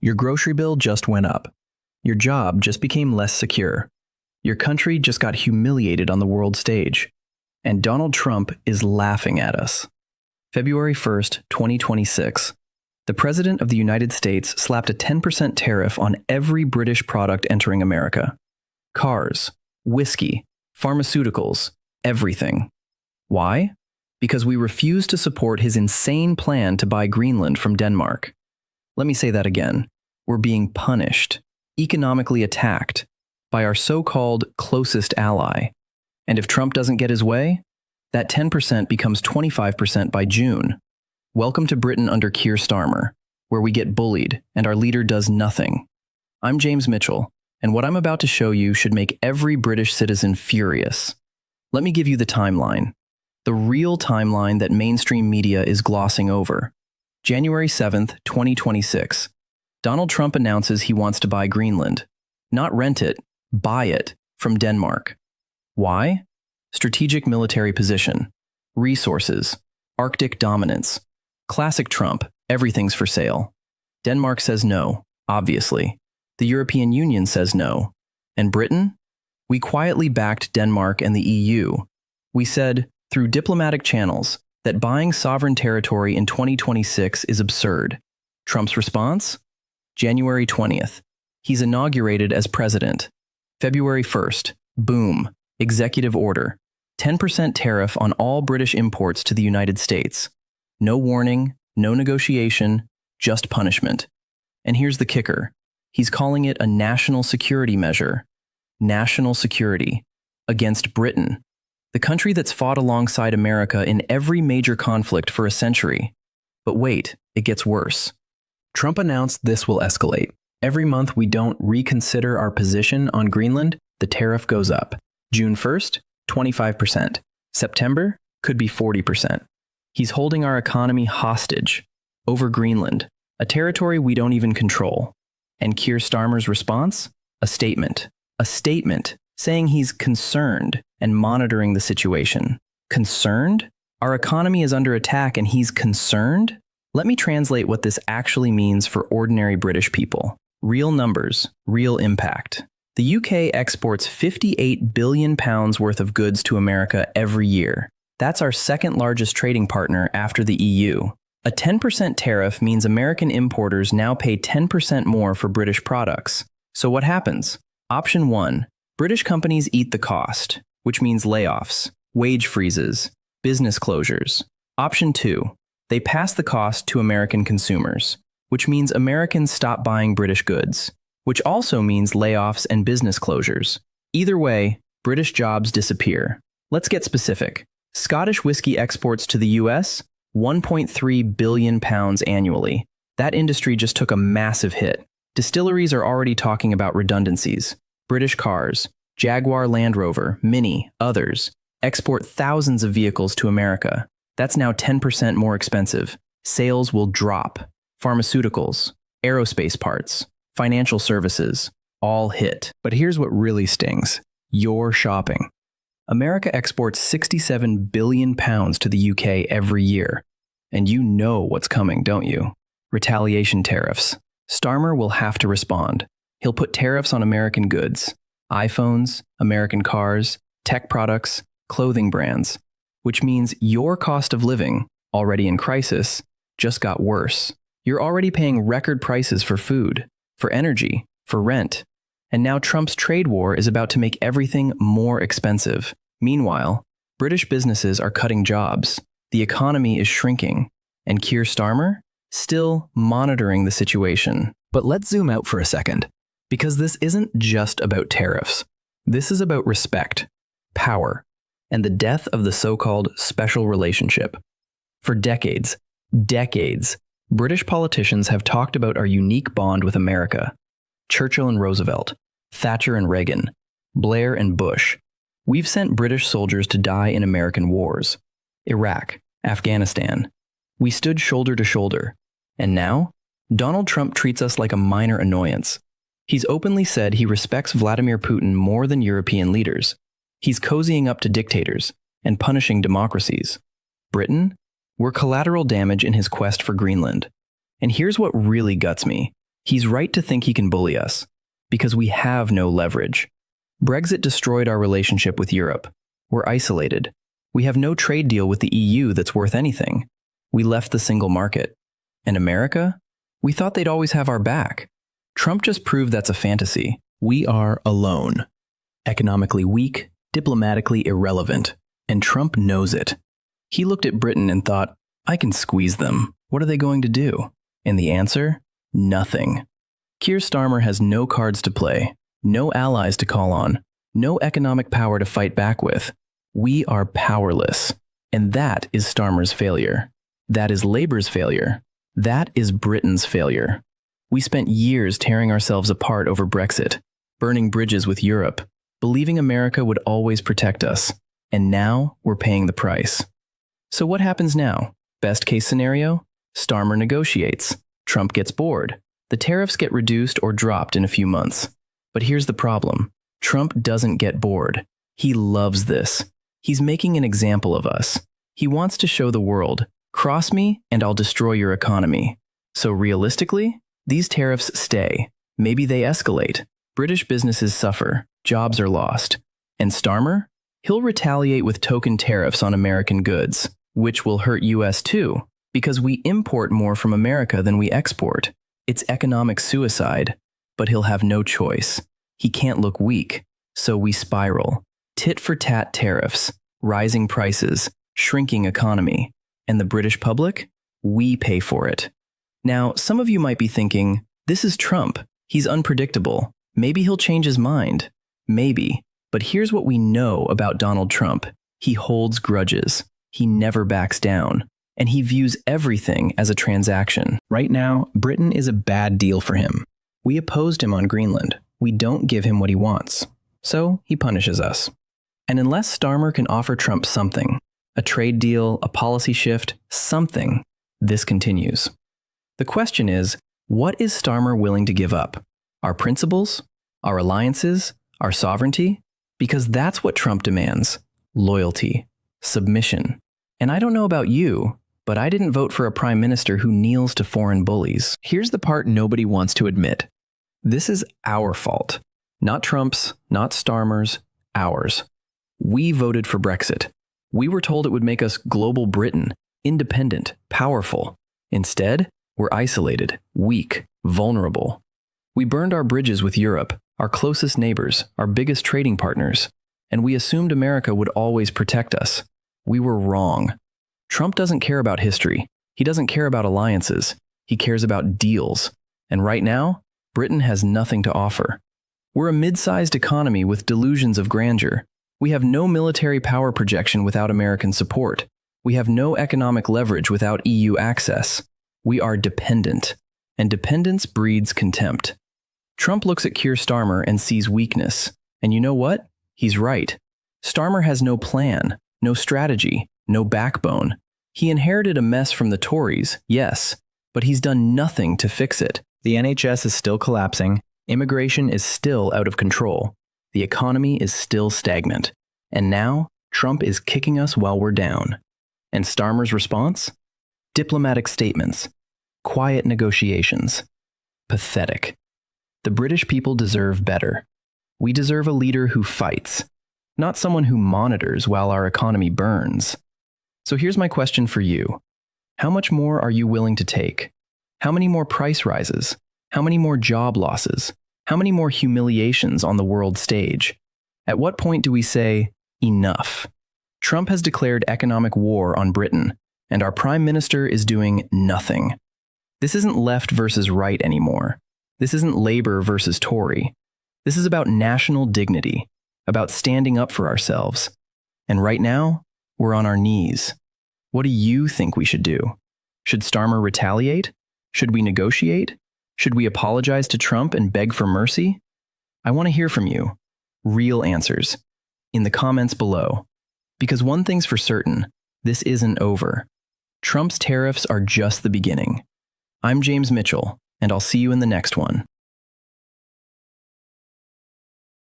Your grocery bill just went up. Your job just became less secure. Your country just got humiliated on the world stage. And Donald Trump is laughing at us. February 1st, 2026. The President of the United States slapped a 10% tariff on every British product entering America. Cars, whiskey, pharmaceuticals, everything. Why? Because we refuse to support his insane plan to buy Greenland from Denmark. Let me say that again. We're being punished, economically attacked, by our so-called closest ally. And if Trump doesn't get his way, that 10% becomes 25% by June. Welcome to Britain under Keir Starmer, where we get bullied and our leader does nothing. I'm James Mitchell, and what I'm about to show you should make every British citizen furious. Let me give you the timeline. The real timeline that mainstream media is glossing over. January 7th, 2026. Donald Trump announces he wants to buy Greenland. Not rent it, buy it, from Denmark. Why? Strategic military position. Resources. Arctic dominance. Classic Trump, everything's for sale. Denmark says no, obviously. The European Union says no. And Britain? We quietly backed Denmark and the EU. We said, through diplomatic channels, that buying sovereign territory in 2026 is absurd. Trump's response? January 20th. He's inaugurated as president. February 1st. Boom. Executive order. 10% tariff on all British imports to the United States. No warning, no negotiation, just punishment. And here's the kicker. He's calling it a national security measure. National security. Against Britain. The country that's fought alongside America in every major conflict for a century. But wait, it gets worse. Trump announced this will escalate. Every month we don't reconsider our position on Greenland, the tariff goes up. June 1st, 25%. September, could be 40%. He's holding our economy hostage over Greenland, a territory we don't even control. And Keir Starmer's response? A statement. A statement saying he's concerned and monitoring the situation. Concerned? Our economy is under attack and he's concerned? Let me translate what this actually means for ordinary British people. Real numbers, real impact. The UK exports £58 billion worth of goods to America every year. That's our second largest trading partner after the EU. A 10% tariff means American importers now pay 10% more for British products. So what happens? Option 1. British companies eat the cost, which means layoffs, wage freezes, business closures. Option 2. They pass the cost to American consumers, which means Americans stop buying British goods, which also means layoffs and business closures. Either way, British jobs disappear. Let's get specific. Scottish whiskey exports to the US, £1.3 billion annually. That industry just took a massive hit. Distilleries are already talking about redundancies. British cars, Jaguar Land Rover, Mini, others, export thousands of vehicles to America. That's now 10% more expensive. Sales will drop. Pharmaceuticals, aerospace parts, financial services, all hit. But here's what really stings. Your shopping. America exports £67 billion to the UK every year. And you know what's coming, don't you? Retaliation tariffs. Starmer will have to respond. He'll put tariffs on American goods, iPhones, American cars, tech products, clothing brands, which means your cost of living, already in crisis, just got worse. You're already paying record prices for food, for energy, for rent. And now Trump's trade war is about to make everything more expensive. Meanwhile, British businesses are cutting jobs. The economy is shrinking. And Keir Starmer? Still monitoring the situation. But let's zoom out for a second. Because this isn't just about tariffs. This is about respect, power, and the death of the so-called special relationship. For decades, British politicians have talked about our unique bond with America. Churchill and Roosevelt, Thatcher and Reagan, Blair and Bush. We've sent British soldiers to die in American wars. Iraq, Afghanistan. We stood shoulder to shoulder. And now, Donald Trump treats us like a minor annoyance. He's openly said he respects Vladimir Putin more than European leaders. He's cozying up to dictators and punishing democracies. Britain? We're collateral damage in his quest for Greenland. And here's what really guts me. He's right to think he can bully us, because we have no leverage. Brexit destroyed our relationship with Europe. We're isolated. We have no trade deal with the EU that's worth anything. We left the single market. And America? We thought they'd always have our back. Trump just proved that's a fantasy. We are alone. Economically weak, diplomatically irrelevant. And Trump knows it. He looked at Britain and thought, I can squeeze them. What are they going to do? And the answer? Nothing. Keir Starmer has no cards to play, no allies to call on, no economic power to fight back with. We are powerless. And that is Starmer's failure. That is Labour's failure. That is Britain's failure. We spent years tearing ourselves apart over Brexit, burning bridges with Europe, believing America would always protect us. And now we're paying the price. So what happens now? Best case scenario? Starmer negotiates. Trump gets bored. The tariffs get reduced or dropped in a few months. But here's the problem. Trump doesn't get bored. He loves this. He's making an example of us. He wants to show the world, cross me and I'll destroy your economy. So realistically, these tariffs stay. Maybe they escalate. British businesses suffer. Jobs are lost. And Starmer? He'll retaliate with token tariffs on American goods, which will hurt US too, because we import more from America than we export. It's economic suicide, but he'll have no choice. He can't look weak, so we spiral. Tit-for-tat tariffs, rising prices, shrinking economy. And the British public? We pay for it. Now, some of you might be thinking, this is Trump. He's unpredictable. Maybe he'll change his mind. Maybe. But here's what we know about Donald Trump. He holds grudges. He never backs down. And he views everything as a transaction. Right now, Britain is a bad deal for him. We opposed him on Greenland. We don't give him what he wants. So he punishes us. And unless Starmer can offer Trump something, a trade deal, a policy shift, something, this continues. The question is, what is Starmer willing to give up? Our principles? Our alliances? Our sovereignty? Because that's what Trump demands. Loyalty. Submission. And I don't know about you, but I didn't vote for a prime minister who kneels to foreign bullies. Here's the part nobody wants to admit. This is our fault. Not Trump's, not Starmer's, ours. We voted for Brexit. We were told it would make us global Britain, independent, powerful. Instead, we're isolated, weak, vulnerable. We burned our bridges with Europe, our closest neighbors, our biggest trading partners, and we assumed America would always protect us. We were wrong. Trump doesn't care about history. He doesn't care about alliances. He cares about deals. And right now, Britain has nothing to offer. We're a mid-sized economy with delusions of grandeur. We have no military power projection without American support. We have no economic leverage without EU access. We are dependent. And dependence breeds contempt. Trump looks at Keir Starmer and sees weakness. And you know what? He's right. Starmer has no plan, no strategy, no backbone. He inherited a mess from the Tories, yes, but he's done nothing to fix it. The NHS is still collapsing. Immigration is still out of control. The economy is still stagnant. And now, Trump is kicking us while we're down. And Starmer's response? Diplomatic statements. Quiet negotiations. Pathetic. The British people deserve better. We deserve a leader who fights, not someone who monitors while our economy burns. So here's my question for you. How much more are you willing to take? How many more price rises? How many more job losses? How many more humiliations on the world stage? At what point do we say, enough? Trump has declared economic war on Britain, and our prime minister is doing nothing. This isn't left versus right anymore. This isn't Labour versus Tory. This is about national dignity, about standing up for ourselves. And right now, we're on our knees. What do you think we should do? Should Starmer retaliate? Should we negotiate? Should we apologize to Trump and beg for mercy? I want to hear from you. Real answers. In the comments below. Because one thing's for certain, this isn't over. Trump's tariffs are just the beginning. I'm James Mitchell, and I'll see you in the next one.